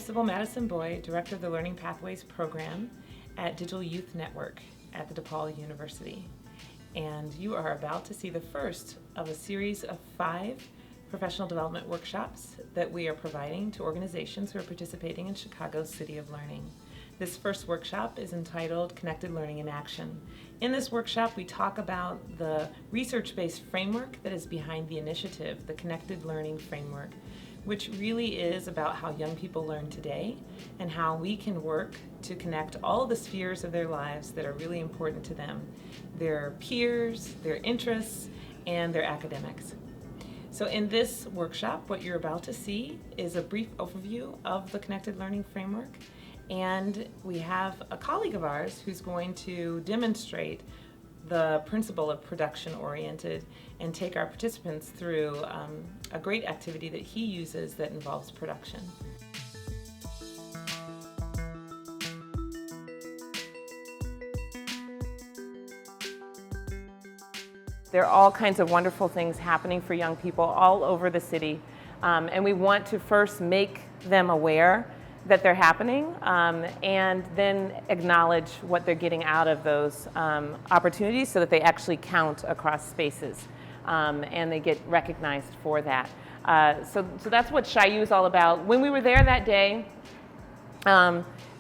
Sybil Madison Boyd, Director of the Learning Pathways Program at Digital Youth Network at the DePaul University. And you are about to see the first of a series of 5 professional development workshops that we are providing to organizations who are participating in Chicago's City of Learning. This first workshop is entitled Connected Learning in Action. In this workshop, we talk about the research-based framework that is behind the initiative, the Connected Learning Framework, which really is about how young people learn today and how we can work to connect all the spheres of their lives that are really important to them, their peers, their interests, and their academics. So in this workshop, what you're about to see is a brief overview of the Connected Learning Framework, and we have a colleague of ours who's going to demonstrate the principle of production-oriented and take our participants through a great activity that he uses that involves production. There are all kinds of wonderful things happening for young people all over the city, and we want to first make them aware that they're happening, and then acknowledge what they're getting out of those opportunities so that they actually count across spaces, and they get recognized for that. So that's what Chi-Y.O.U is all about. When we were there that day,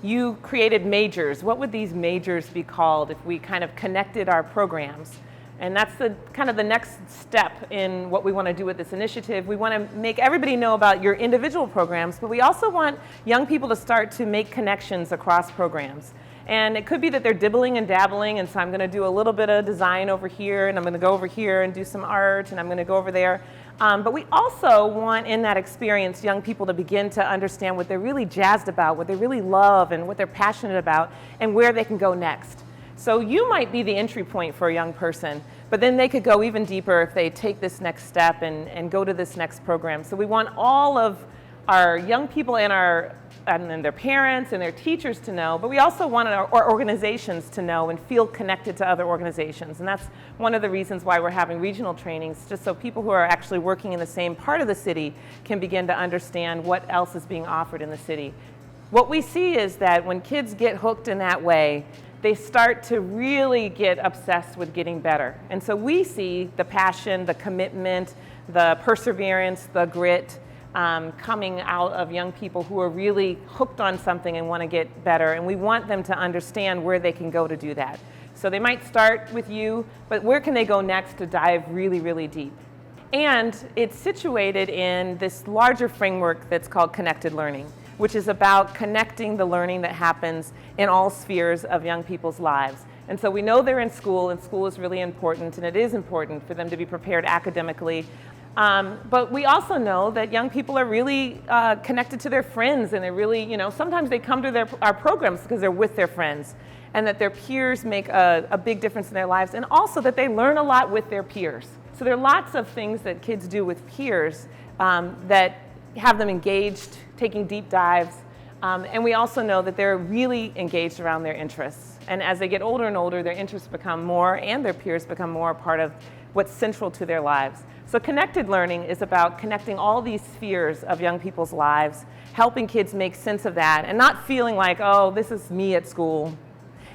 you created majors. What would these majors be called if we kind of connected our programs? And that's the kind of the next step in what we want to do with this initiative. We want to make everybody know about your individual programs, but we also want young people to start to make connections across programs. And it could be that they're dibbling and dabbling, and so I'm going to do a little bit of design over here, and I'm going to go over here and do some art, and I'm going to go over there. But we also want in that experience young people to begin to understand what they're really jazzed about, what they really love, and what they're passionate about, and where they can go next. So you might be the entry point for a young person, but then they could go even deeper if they take this next step and go to this next program. So we want all of our young people and their parents and their teachers to know, but we also want our organizations to know and feel connected to other organizations. And that's one of the reasons why we're having regional trainings, just so people who are actually working in the same part of the city can begin to understand what else is being offered in the city. What we see is that when kids get hooked in that way, they start to really get obsessed with getting better. And so we see the passion, the commitment, the perseverance, the grit coming out of young people who are really hooked on something and want to get better. And we want them to understand where they can go to do that. So they might start with you, but where can they go next to dive really, really deep? And it's situated in this larger framework that's called Connected Learning, which is about connecting the learning that happens in all spheres of young people's lives. And so we know they're in school, and school is really important, and it is important for them to be prepared academically. But we also know that young people are really connected to their friends, and they're really, sometimes they come to our programs because they're with their friends, and that their peers make a big difference in their lives, and also that they learn a lot with their peers. So there are lots of things that kids do with peers that have them engaged, taking deep dives, and we also know that they're really engaged around their interests. And as they get older and older, their interests become more, and their peers become more a part of what's central to their lives. So connected learning is about connecting all these spheres of young people's lives, helping kids make sense of that, and not feeling like, oh, this is me at school,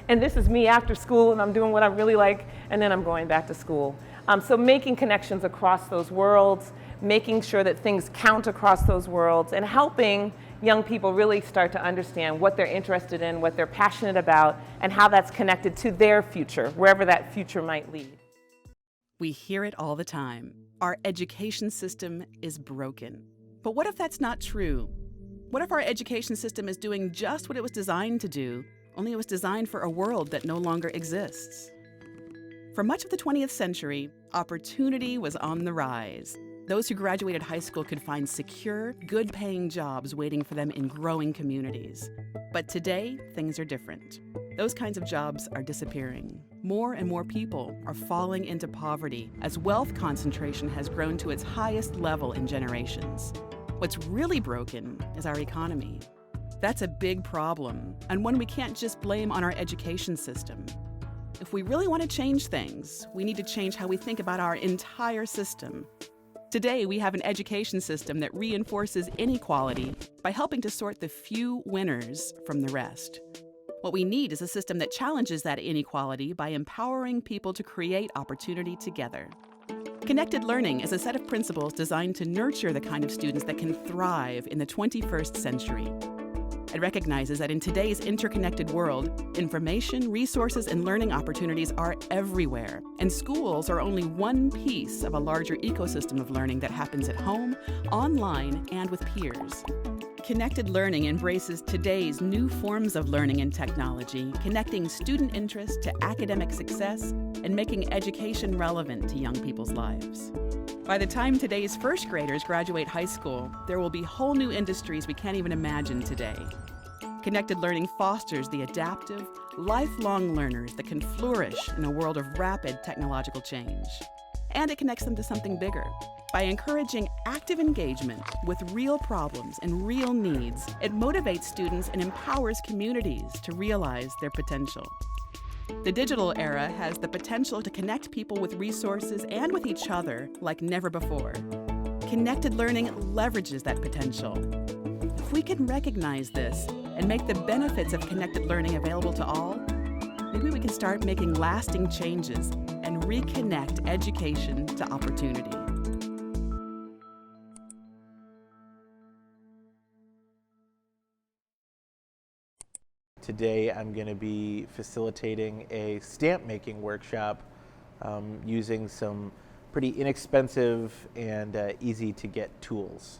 and this is me after school, and I'm doing what I really like, and then I'm going back to school. So making connections across those worlds, making sure that things count across those worlds, and helping young people really start to understand what they're interested in, what they're passionate about, and how that's connected to their future, wherever that future might lead. We hear it all the time. Our education system is broken. But what if that's not true? What if our education system is doing just what it was designed to do, only it was designed for a world that no longer exists? For much of the 20th century, opportunity was on the rise. Those who graduated high school could find secure, good-paying jobs waiting for them in growing communities. But today, things are different. Those kinds of jobs are disappearing. More and more people are falling into poverty as wealth concentration has grown to its highest level in generations. What's really broken is our economy. That's a big problem, and one we can't just blame on our education system. If we really want to change things, we need to change how we think about our entire system. Today, we have an education system that reinforces inequality by helping to sort the few winners from the rest. What we need is a system that challenges that inequality by empowering people to create opportunity together. Connected learning is a set of principles designed to nurture the kind of students that can thrive in the 21st century. It recognizes that in today's interconnected world, information, resources, and learning opportunities are everywhere, and schools are only one piece of a larger ecosystem of learning that happens at home, online, and with peers. Connected learning embraces today's new forms of learning and technology, connecting student interest to academic success and making education relevant to young people's lives. By the time today's first graders graduate high school, there will be whole new industries we can't even imagine today. Connected learning fosters the adaptive, lifelong learners that can flourish in a world of rapid technological change. And it connects them to something bigger. By encouraging active engagement with real problems and real needs, it motivates students and empowers communities to realize their potential. The digital era has the potential to connect people with resources and with each other like never before. Connected learning leverages that potential. If we can recognize this and make the benefits of connected learning available to all, maybe we can start making lasting changes and reconnect education to opportunity. Today I'm going to be facilitating a stamp making workshop using some pretty inexpensive and easy to get tools.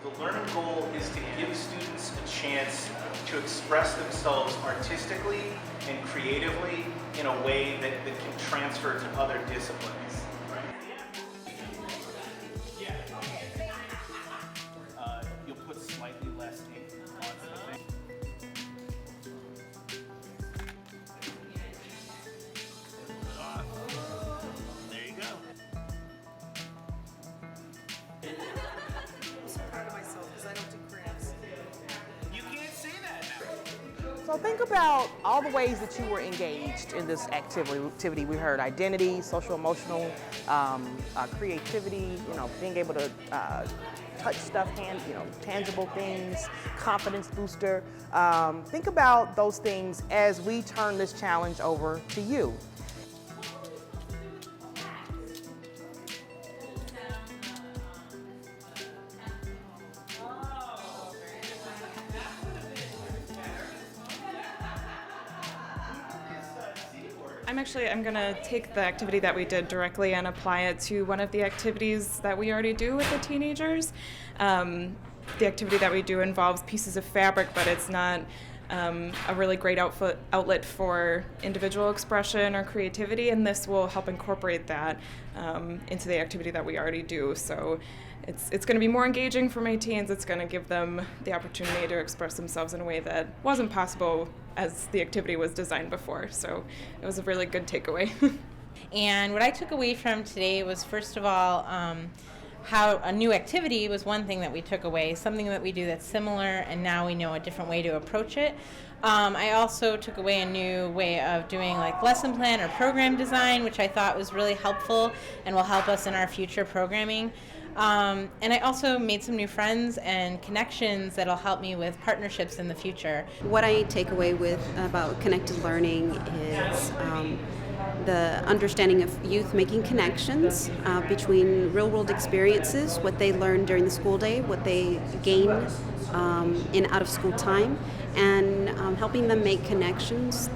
The learning goal is to give students a chance to express themselves artistically and creatively in a way that can transfer to other disciplines. You'll put slightly less ink on the thing. There you go. You can't say that now. So think about all the ways that you were engaged in this activity. We heard identity, social emotional, creativity, being able to touch stuff, tangible things, confidence booster. Think about those things as we turn this challenge over to you. I'm going to take the activity that we did directly and apply it to one of the activities that we already do with the teenagers. The activity that we do involves pieces of fabric, but it's not a really great outlet for individual expression or creativity, and this will help incorporate that into the activity that we already do. So it's going to be more engaging for my teens. It's going to give them the opportunity to express themselves in a way that wasn't possible as the activity was designed before. So it was a really good takeaway. And what I took away from today was, first of all, how a new activity was one thing that we took away, something that we do that's similar, and now we know a different way to approach it. I also took away a new way of doing like lesson plan or program design, which I thought was really helpful and will help us in our future programming. And I also made some new friends and connections that'll help me with partnerships in the future. What I take away about connected learning is the understanding of youth making connections between real-world experiences, what they learn during the school day, what they gain in out-of-school time, and helping them make connections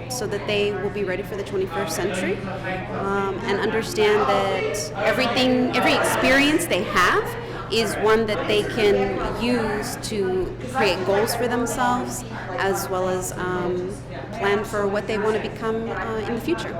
so that they will be ready for the 21st century and understand that every experience they have is one that they can use to create goals for themselves as well as plan for what they want to become in the future.